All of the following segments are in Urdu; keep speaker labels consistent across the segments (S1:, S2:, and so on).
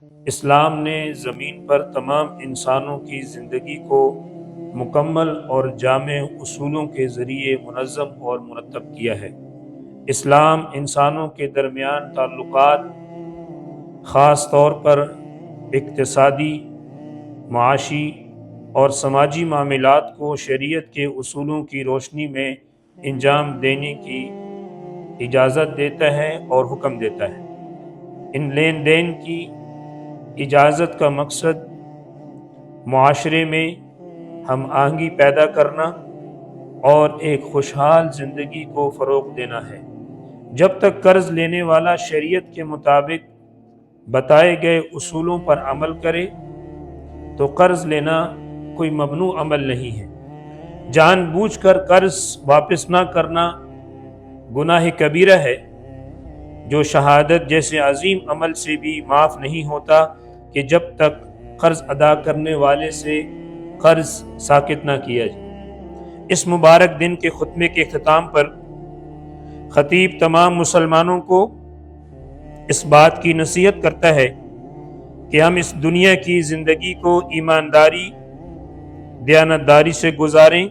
S1: اسلام نے زمین پر تمام انسانوں کی زندگی کو مکمل اور جامع اصولوں کے ذریعے منظم اور مرتب کیا ہے۔ اسلام انسانوں کے درمیان تعلقات، خاص طور پر اقتصادی، معاشی اور سماجی معاملات کو شریعت کے اصولوں کی روشنی میں انجام دینے کی اجازت دیتا ہے اور حکم دیتا ہے۔ ان لین دین کی اجازت کا مقصد معاشرے میں ہم آہنگی پیدا کرنا اور ایک خوشحال زندگی کو فروغ دینا ہے۔ جب تک قرض لینے والا شریعت کے مطابق بتائے گئے اصولوں پر عمل کرے تو قرض لینا کوئی ممنوع عمل نہیں ہے۔ جان بوجھ کر قرض واپس نہ کرنا گناہ کبیرہ ہے، جو شہادت جیسے عظیم عمل سے بھی معاف نہیں ہوتا کہ جب تک قرض ادا کرنے والے سے قرض ساقط نہ کیا جائے۔ اس مبارک دن کے خطبے کے اختتام پر خطیب تمام مسلمانوں کو اس بات کی نصیحت کرتا ہے کہ ہم اس دنیا کی زندگی کو ایمانداری، دیانتداری سے گزاریں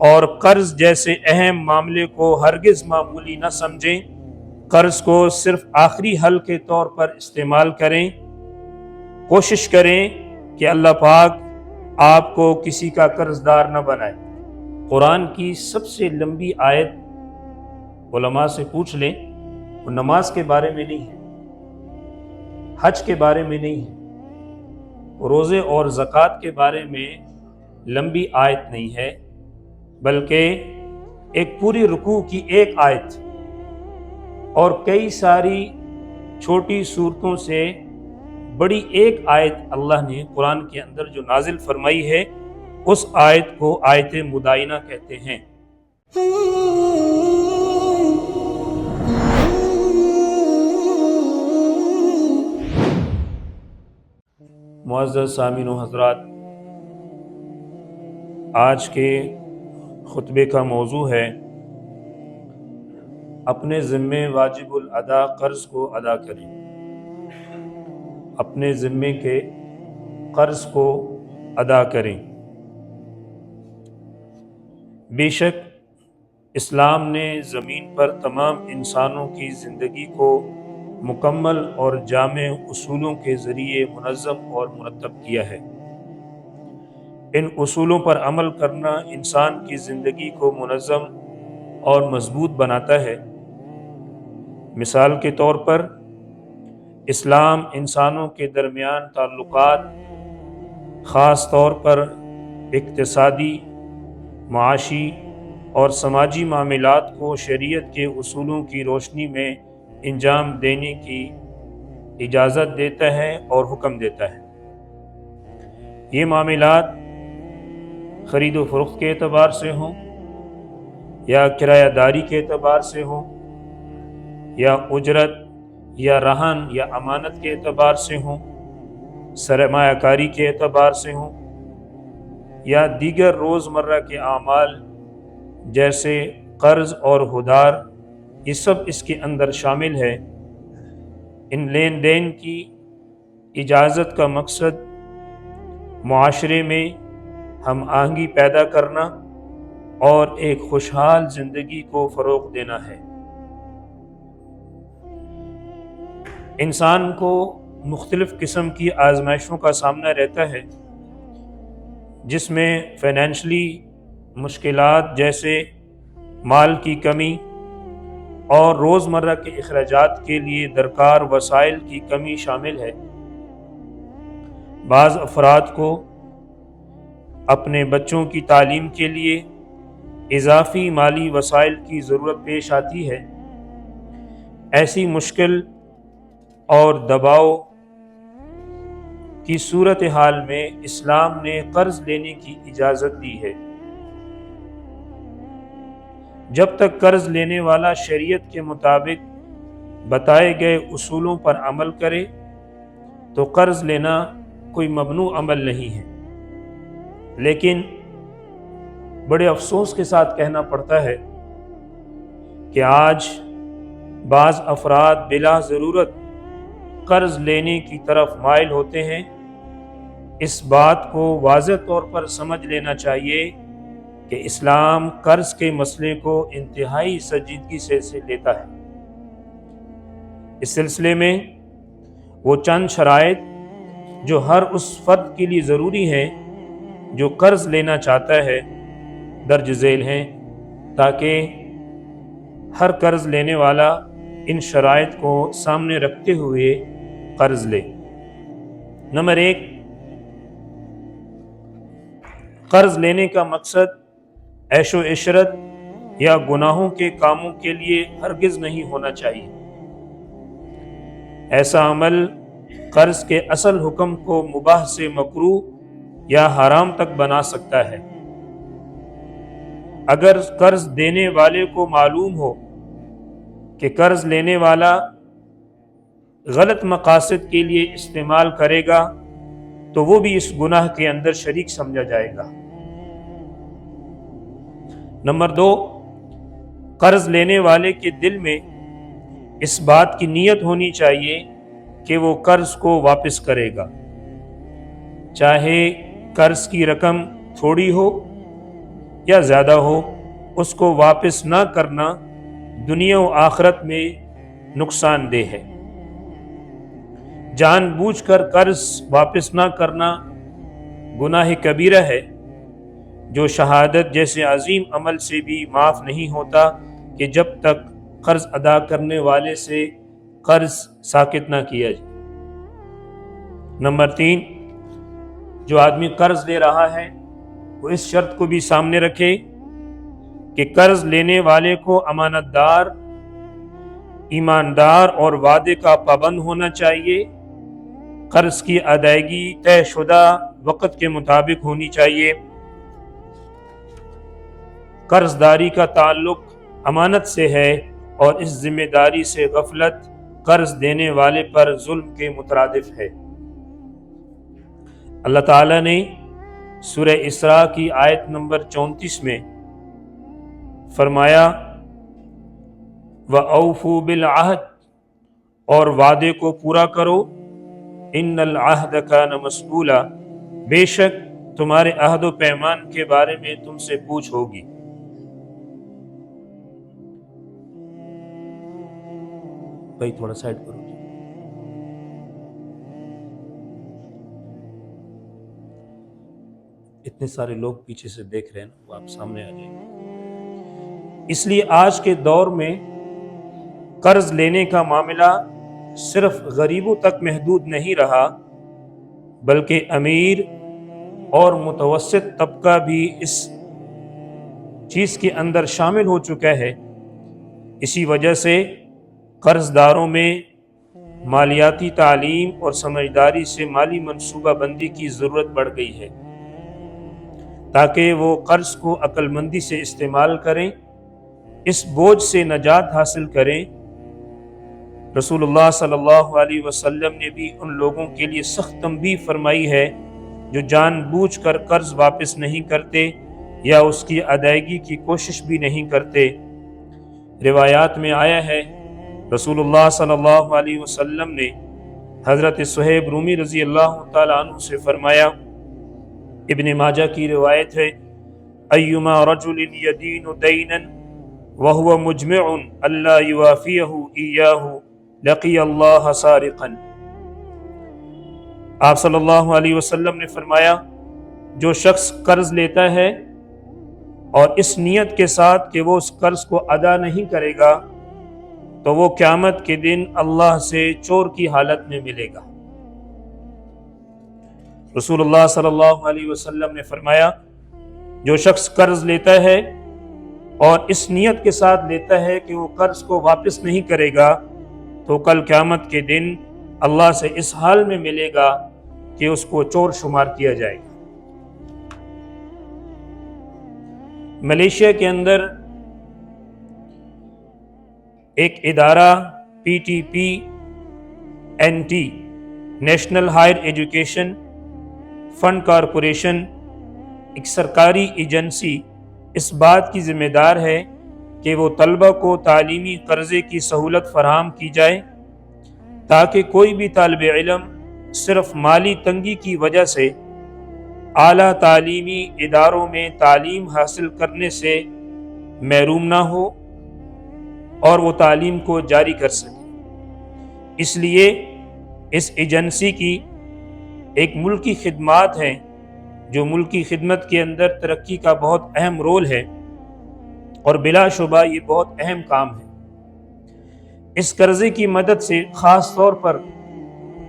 S1: اور قرض جیسے اہم معاملے کو ہرگز معمولی نہ سمجھیں۔ قرض کو صرف آخری حل کے طور پر استعمال کریں۔ کوشش کریں کہ اللہ پاک آپ کو کسی کا قرض دار نہ بنائے۔ قرآن کی سب سے لمبی آیت علماء سے پوچھ لیں، وہ نماز کے بارے میں نہیں ہے، حج کے بارے میں نہیں ہے، روزے اور زکوٰۃ کے بارے میں لمبی آیت نہیں ہے، بلکہ ایک پوری رکوع کی ایک آیت اور کئی ساری چھوٹی صورتوں سے بڑی ایک آیت اللہ نے قرآن کے اندر جو نازل فرمائی ہے، اس آیت کو آیت مدائنہ کہتے ہیں۔ معزز سامعین و حضرات، آج کے خطبے کا موضوع ہے اپنے ذمے واجب الادا قرض کو ادا کریں۔ اپنے ذمے کے قرض کو ادا کریں۔ بے شک اسلام نے زمین پر تمام انسانوں کی زندگی کو مکمل اور جامع اصولوں کے ذریعے منظم اور مرتب کیا ہے۔ ان اصولوں پر عمل کرنا انسان کی زندگی کو منظم اور مضبوط بناتا ہے۔ مثال کے طور پر اسلام انسانوں کے درمیان تعلقات، خاص طور پر اقتصادی، معاشی اور سماجی معاملات کو شریعت کے اصولوں کی روشنی میں انجام دینے کی اجازت دیتا ہے اور حکم دیتا ہے۔ یہ معاملات خرید و فروخت کے اعتبار سے ہوں یا کرایہ داری کے اعتبار سے ہوں یا اجرت یا رہن یا امانت کے اعتبار سے ہوں، سرمایہ کاری کے اعتبار سے ہوں یا دیگر روزمرہ کے اعمال جیسے قرض اور ادھار، یہ سب اس کے اندر شامل ہے۔ ان لین دین کی اجازت کا مقصد معاشرے میں ہم آہنگی پیدا کرنا اور ایک خوشحال زندگی کو فروغ دینا ہے۔ انسان کو مختلف قسم کی آزمائشوں کا سامنا رہتا ہے، جس میں فائنینشلی مشکلات جیسے مال کی کمی اور روزمرہ کے اخراجات کے لیے درکار وسائل کی کمی شامل ہے۔ بعض افراد کو اپنے بچوں کی تعلیم کے لیے اضافی مالی وسائل کی ضرورت پیش آتی ہے۔ ایسی مشکل اور دباؤ کی صورتحال میں اسلام نے قرض لینے کی اجازت دی ہے۔ جب تک قرض لینے والا شریعت کے مطابق بتائے گئے اصولوں پر عمل کرے تو قرض لینا کوئی ممنوع عمل نہیں ہے، لیکن بڑے افسوس کے ساتھ کہنا پڑتا ہے کہ آج بعض افراد بلا ضرورت قرض لینے کی طرف مائل ہوتے ہیں، اس بات کو واضح طور پر سمجھ لینا چاہیے کہ اسلام قرض کے مسئلے کو انتہائی سنجیدگی سے لیتا ہے۔ اس سلسلے میں وہ چند شرائط جو ہر اس فرد کے لیے ضروری ہیں جو قرض لینا چاہتا ہے درج ذیل ہیں، تاکہ ہر قرض لینے والا ان شرائط کو سامنے رکھتے ہوئے قرض لے۔ نمبر 1، قرض لینے کا مقصد عیش و عشرت یا گناہوں کے کاموں کے لیے ہرگز نہیں ہونا چاہیے۔ ایسا عمل قرض کے اصل حکم کو مباح سے مکروہ یا حرام تک بنا سکتا ہے۔ اگر قرض دینے والے کو معلوم ہو کہ قرض لینے والا غلط مقاصد کے لیے استعمال کرے گا تو وہ بھی اس گناہ کے اندر شریک سمجھا جائے گا۔ نمبر 2، قرض لینے والے کے دل میں اس بات کی نیت ہونی چاہیے کہ وہ قرض کو واپس کرے گا، چاہے قرض کی رقم تھوڑی ہو یا زیادہ ہو۔ اس کو واپس نہ کرنا دنیا و آخرت میں نقصان دہ ہے۔ جان بوجھ کر قرض واپس نہ کرنا گناہ کبیرہ ہے جو شہادت جیسے عظیم عمل سے بھی معاف نہیں ہوتا کہ جب تک قرض ادا کرنے والے سے قرض ساقط نہ کیا جائے۔ نمبر 3، جو آدمی قرض لے رہا ہے وہ اس شرط کو بھی سامنے رکھے کہ قرض لینے والے کو امانت دار، ایماندار اور وعدے کا پابند ہونا چاہیے۔ قرض کی ادائیگی طے شدہ وقت کے مطابق ہونی چاہیے۔ قرض داری کا تعلق امانت سے ہے اور اس ذمہ داری سے غفلت قرض دینے والے پر ظلم کے مترادف ہے۔ اللہ تعالیٰ نے سورہ اسراء کی آیت نمبر 34 میں فرمایا وَأَوْفُوا بِالْعَهْدِ، اور وعدے کو پورا کرو، ان العہد کان مسئولا، بے شک تمہارے عہد و پیمان کے بارے میں تم سے پوچھ ہوگی۔ بھائی تھوڑا سائڈ کرو۔ اتنے سارے لوگ پیچھے سے دیکھ رہے ہیں نا، وہ آپ سامنے آ جائیں گے۔ اس لیے آج کے دور میں قرض لینے کا معاملہ صرف غریبوں تک محدود نہیں رہا، بلکہ امیر اور متوسط طبقہ بھی اس چیز کے اندر شامل ہو چکا ہے۔ اسی وجہ سے قرض داروں میں مالیاتی تعلیم اور سمجھداری سے مالی منصوبہ بندی کی ضرورت بڑھ گئی ہے تاکہ وہ قرض کو عقل مندی سے استعمال کریں، اس بوجھ سے نجات حاصل کریں۔ رسول اللہ صلی اللہ علیہ وسلم نے بھی ان لوگوں کے لیے سخت تنبیہ فرمائی ہے جو جان بوجھ کر قرض واپس نہیں کرتے یا اس کی ادائیگی کی کوشش بھی نہیں کرتے۔ روایات میں آیا ہے رسول اللہ صلی اللہ علیہ وسلم نے حضرت صہیب رومی رضی اللہ تعالیٰ عنہ سے فرمایا، ابن ماجہ کی روایت ہے، ایما رجل یدین دینا وہو مجمع اللہ یوافیہ ایاہ لقی اللہ سارقا۔ آپ صلی اللہ علیہ وسلم نے فرمایا، جو شخص قرض لیتا ہے اور اس نیت کے ساتھ کہ وہ اس قرض کو ادا نہیں کرے گا تو وہ قیامت کے دن اللہ سے چور کی حالت میں ملے گا۔ رسول اللہ صلی اللہ علیہ وسلم نے فرمایا، جو شخص قرض لیتا ہے اور اس نیت کے ساتھ لیتا ہے کہ وہ قرض کو واپس نہیں کرے گا تو کل قیامت کے دن اللہ سے اس حال میں ملے گا کہ اس کو چور شمار کیا جائے گا۔ ملیشیا کے اندر ایک ادارہ P T P N T national higher education fund corporation, ایک سرکاری ایجنسی، اس بات کی ذمہ دار ہے کہ وہ طلبہ کو تعلیمی قرضے کی سہولت فراہم کی جائے تاکہ کوئی بھی طالب علم صرف مالی تنگی کی وجہ سے اعلیٰ تعلیمی اداروں میں تعلیم حاصل کرنے سے محروم نہ ہو اور وہ تعلیم کو جاری کر سکے۔ اس لیے اس ایجنسی کی ایک ملکی خدمات ہیں جو ملکی خدمت کے اندر ترقی کا بہت اہم رول ہے، اور بلا شبہ یہ بہت اہم کام ہے۔ اس قرضے کی مدد سے خاص طور پر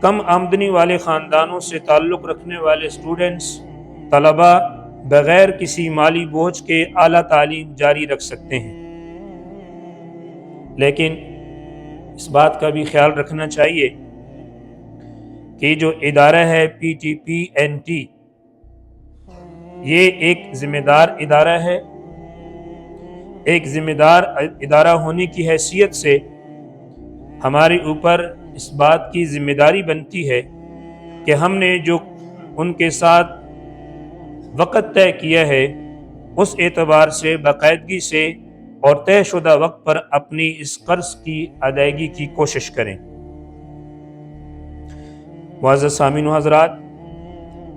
S1: کم آمدنی والے خاندانوں سے تعلق رکھنے والے اسٹوڈنٹس، طلباء بغیر کسی مالی بوجھ کے اعلیٰ تعلیم جاری رکھ سکتے ہیں۔ لیکن اس بات کا بھی خیال رکھنا چاہیے کہ جو ادارہ ہے PTPNT، یہ ایک ذمہ دار ادارہ ہے۔ ایک ذمہ دار ادارہ ہونے کی حیثیت سے ہمارے اوپر اس بات کی ذمہ داری بنتی ہے کہ ہم نے جو ان کے ساتھ وقت طے کیا ہے اس اعتبار سے باقاعدگی سے اور طے شدہ وقت پر اپنی اس قرض کی ادائیگی کی کوشش کریں۔ معزز سامعین و حضرات،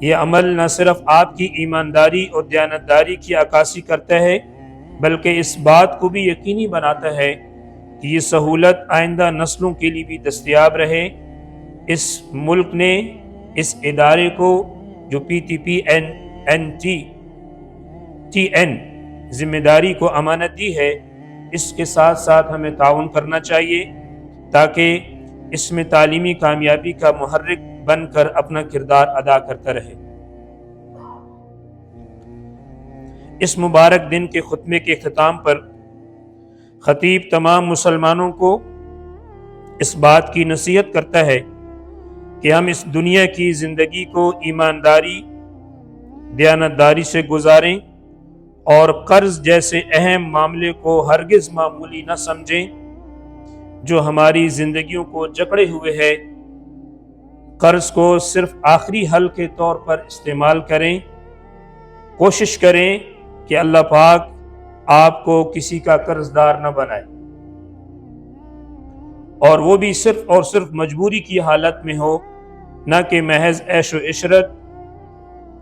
S1: یہ عمل نہ صرف آپ کی ایمانداری اور دیانتداری کی عکاسی کرتا ہے بلکہ اس بات کو بھی یقینی بناتا ہے کہ یہ سہولت آئندہ نسلوں کے لیے بھی دستیاب رہے۔ اس ملک نے اس ادارے کو جو PTPNT ذمہ داری کو امانت دی ہے، اس کے ساتھ ساتھ ہمیں تعاون کرنا چاہیے تاکہ اس میں تعلیمی کامیابی کا محرک بن کر اپنا کردار ادا کرتا رہے۔ اس مبارک دن کے خطبے کے اختتام پر خطیب تمام مسلمانوں کو اس بات کی نصیحت کرتا ہے کہ ہم اس دنیا کی زندگی کو ایمانداری، دیانتداری سے گزاریں اور قرض جیسے اہم معاملے کو ہرگز معمولی نہ سمجھیں جو ہماری زندگیوں کو جکڑے ہوئے ہے۔ قرض کو صرف آخری حل کے طور پر استعمال کریں۔ کوشش کریں کہ اللہ پاک آپ کو کسی کا قرض دار نہ بنائے، اور وہ بھی صرف اور صرف مجبوری کی حالت میں ہو، نہ کہ محض عیش و عشرت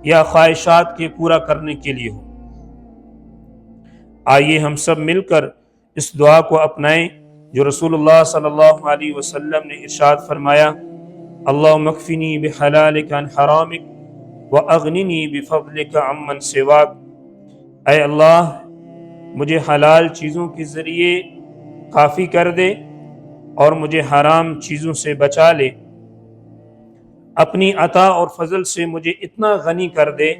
S1: یا خواہشات کے پورا کرنے کے لیے ہو۔ آئیے ہم سب مل کر اس دعا کو اپنائیں جو رسول اللہ صلی اللہ علیہ وسلم نے ارشاد فرمایا: اللہم اکفنی بحلالک عن حرامک واغننی بفضلک عمن سواک۔ اے اللہ، مجھے حلال چیزوں کے ذریعے کافی کر دے اور مجھے حرام چیزوں سے بچا لے۔ اپنی عطا اور فضل سے مجھے اتنا غنی کر دے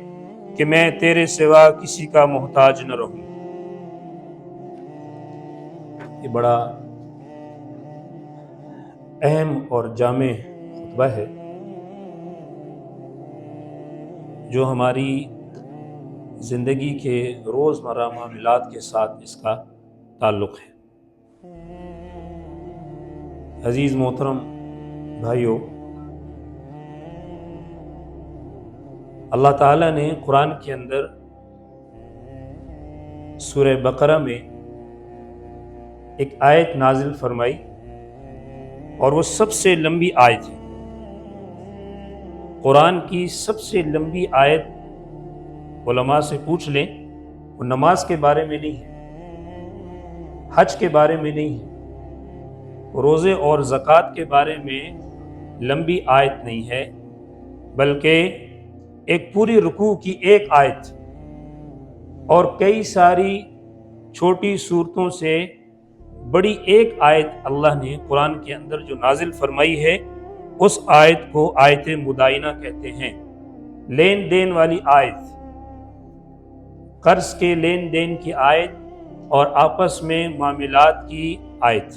S1: کہ میں تیرے سوا کسی کا محتاج نہ رہوں۔ یہ بڑا اہم اور جامع خطبہ ہے جو ہماری زندگی کے روزمرہ معاملات کے ساتھ اس کا تعلق ہے۔ عزیز محترم بھائیو، اللہ تعالیٰ نے قرآن کے اندر سورہ بقرہ میں ایک آیت نازل فرمائی، اور وہ سب سے لمبی آیت ہے۔ قرآن کی سب سے لمبی آیت علماء سے پوچھ لیں، وہ نماز کے بارے میں نہیں ہے، حج کے بارے میں نہیں ہے، روزے اور زکوٰۃ کے بارے میں لمبی آیت نہیں ہے، بلکہ ایک پوری رکوع کی ایک آیت اور کئی ساری چھوٹی صورتوں سے بڑی ایک آیت اللہ نے قرآن کے اندر جو نازل فرمائی ہے، اس آیت کو آیت مدائنہ کہتے ہیں۔ لین دین والی آیت، قرض کے لین دین کی آیت اور آپس میں معاملات کی آیت۔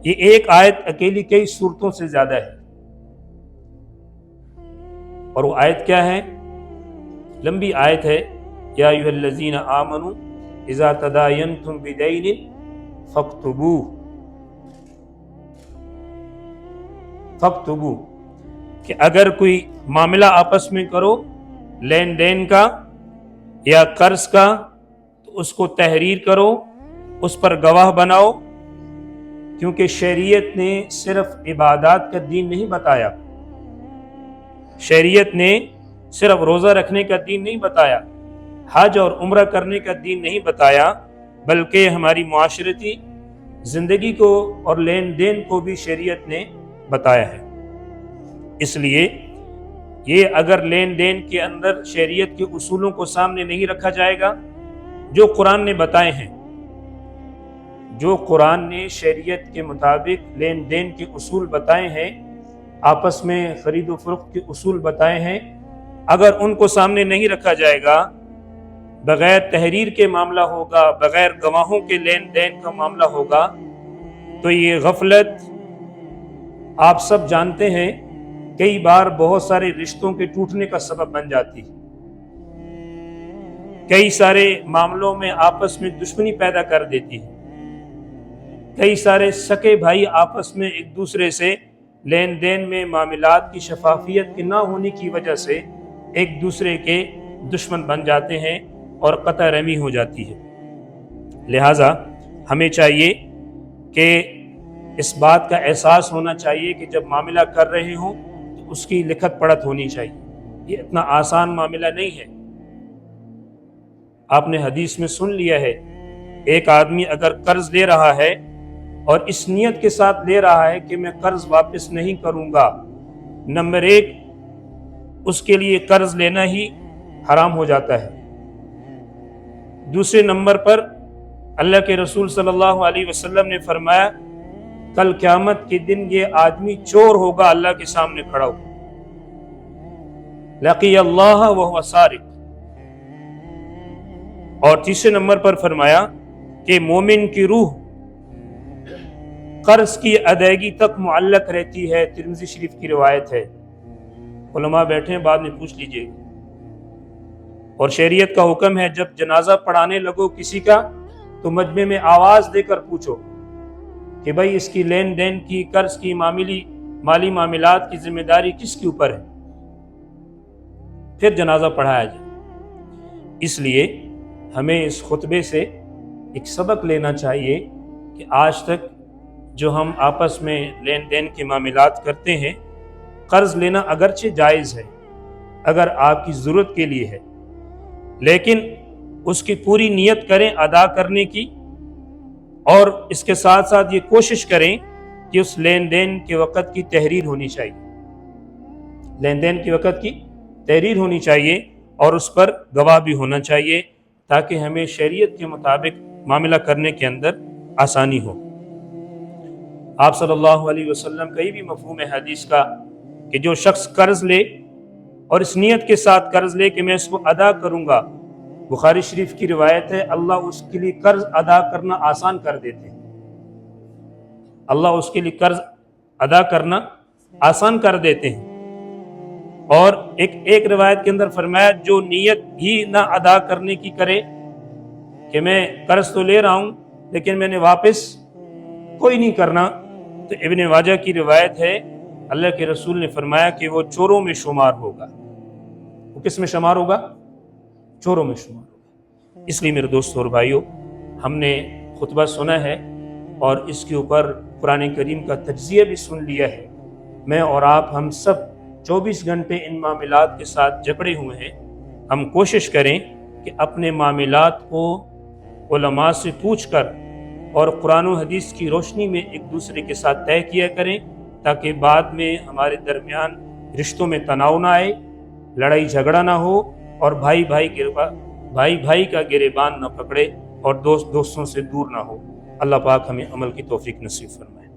S1: یہ ایک آیت اکیلی کئی صورتوں سے زیادہ ہے، اور وہ آیت کیا ہے؟ لمبی آیت ہے۔ یا ایھا الذین آمنوا اذا تداینتم بدین فاکتبوہ، کہ اگر کوئی معاملہ آپس میں کرو لین دین کا یا قرض کا، تو اس کو تحریر کرو، اس پر گواہ بناؤ کیونکہ شریعت نے صرف عبادات کا دین نہیں بتایا، شریعت نے صرف روزہ رکھنے کا دین نہیں بتایا، حج اور عمرہ کرنے کا دین نہیں بتایا، بلکہ ہماری معاشرتی زندگی کو اور لین دین کو بھی شریعت نے بتایا ہے۔ اس لیے یہ اگر لین دین کے اندر شریعت کے اصولوں کو سامنے نہیں رکھا جائے گا، جو قرآن نے بتائے ہیں، جو قرآن نے شریعت کے مطابق لین دین کے اصول بتائے ہیں، آپس میں خرید و فروخت کے اصول بتائے ہیں، اگر ان کو سامنے نہیں رکھا جائے گا، بغیر تحریر کے معاملہ ہوگا، بغیر گواہوں کے لین دین کا معاملہ ہوگا، تو یہ غفلت آپ سب جانتے ہیں کئی بار بہت سارے رشتوں کے ٹوٹنے کا سبب بن جاتی ہے، کئی سارے معاملوں میں آپس میں دشمنی پیدا کر دیتی ہے، کئی سارے سکے بھائی آپس میں ایک دوسرے سے لین دین میں معاملات کی شفافیت کے نہ ہونے کی وجہ سے ایک دوسرے کے دشمن بن جاتے ہیں اور قطع رحمی ہو جاتی ہے۔ لہٰذا ہمیں چاہیے کہ اس بات کا احساس ہونا چاہیے کہ جب معاملہ کر رہے ہوں تو اس کی لکھت پڑھت ہونی چاہیے۔ یہ اتنا آسان معاملہ نہیں ہے۔ آپ نے حدیث میں سن لیا ہے، ایک آدمی اگر قرض لے رہا ہے اور اس نیت کے ساتھ لے رہا ہے کہ میں قرض واپس نہیں کروں گا، نمبر ایک، اس کے لیے قرض لینا ہی حرام ہو جاتا ہے۔ دوسرے نمبر پر اللہ کے رسول صلی اللہ علیہ وسلم نے فرمایا کل قیامت کے دن یہ آدمی چور ہوگا، اللہ کے سامنے کھڑا ہوگا، لقی اللہ وہو سارق۔ اور تیسرے نمبر پر فرمایا کہ مومن کی روح قرض کی ادائیگی تک معلق رہتی ہے، ترمذی شریف کی روایت ہے۔ علماء بیٹھے ہیں، بعد میں پوچھ لیجئے گا۔ اور شریعت کا حکم ہے جب جنازہ پڑھانے لگو کسی کا تو مجمع میں آواز دے کر پوچھو کہ بھائی اس کی لین دین کی، قرض کی، مالی معاملات کی ذمہ داری کس کے اوپر ہے، پھر جنازہ پڑھایا جائے۔ اس لیے ہمیں اس خطبے سے ایک سبق لینا چاہیے کہ آج تک جو ہم آپس میں لین دین کے معاملات کرتے ہیں، قرض لینا اگرچہ جائز ہے اگر آپ کی ضرورت کے لیے ہے، لیکن اس کی پوری نیت کریں ادا کرنے کی، اور اس کے ساتھ ساتھ یہ کوشش کریں کہ اس لین دین کے وقت کی تحریر ہونی چاہیے، لین دین کے وقت کی تحریر ہونی چاہیے اور اس پر گواہ بھی ہونا چاہیے، تاکہ ہمیں شریعت کے مطابق معاملہ کرنے کے اندر آسانی ہو۔ آپ صلی اللہ علیہ وسلم کا یہ بھی مفہوم ہے حدیث کا کہ جو شخص قرض لے اور اس نیت کے ساتھ قرض لے کہ میں اس کو ادا کروں گا، بخاری شریف کی روایت ہے اللہ اس کے لیے قرض ادا کرنا آسان کر دیتے ہیں، اللہ اس کے لیے قرض ادا کرنا آسان کر دیتے ہیں۔ اور ایک روایت کے اندر فرمایا جو نیت ہی نہ ادا کرنے کی کرے کہ میں قرض تو لے رہا ہوں لیکن میں نے واپس کوئی نہیں کرنا، تو ابن ماجہ کی روایت ہے اللہ کے رسول نے فرمایا کہ وہ چوروں میں شمار ہوگا۔ وہ کس میں شمار ہوگا؟ چوروں میں شمار ہوگا۔ اس لیے میرے دوستو اور بھائیو، ہم نے خطبہ سنا ہے اور اس کے اوپر قرآن کریم کا تجزیہ بھی سن لیا ہے۔ میں اور آپ ہم سب 24 گھنٹے ان معاملات کے ساتھ جکڑے ہوئے ہیں۔ ہم کوشش کریں کہ اپنے معاملات کو علماء سے پوچھ کر اور قرآن و حدیث کی روشنی میں ایک دوسرے کے ساتھ طے کیا کریں، تاکہ بعد میں ہمارے درمیان رشتوں میں تناؤ نہ آئے، لڑائی جھگڑا نہ ہو، اور بھائی بھائی کا گریبان نہ پکڑے اور دوستوں سے دور نہ ہو۔ اللہ پاک ہمیں عمل کی توفیق نصیب فرمائے۔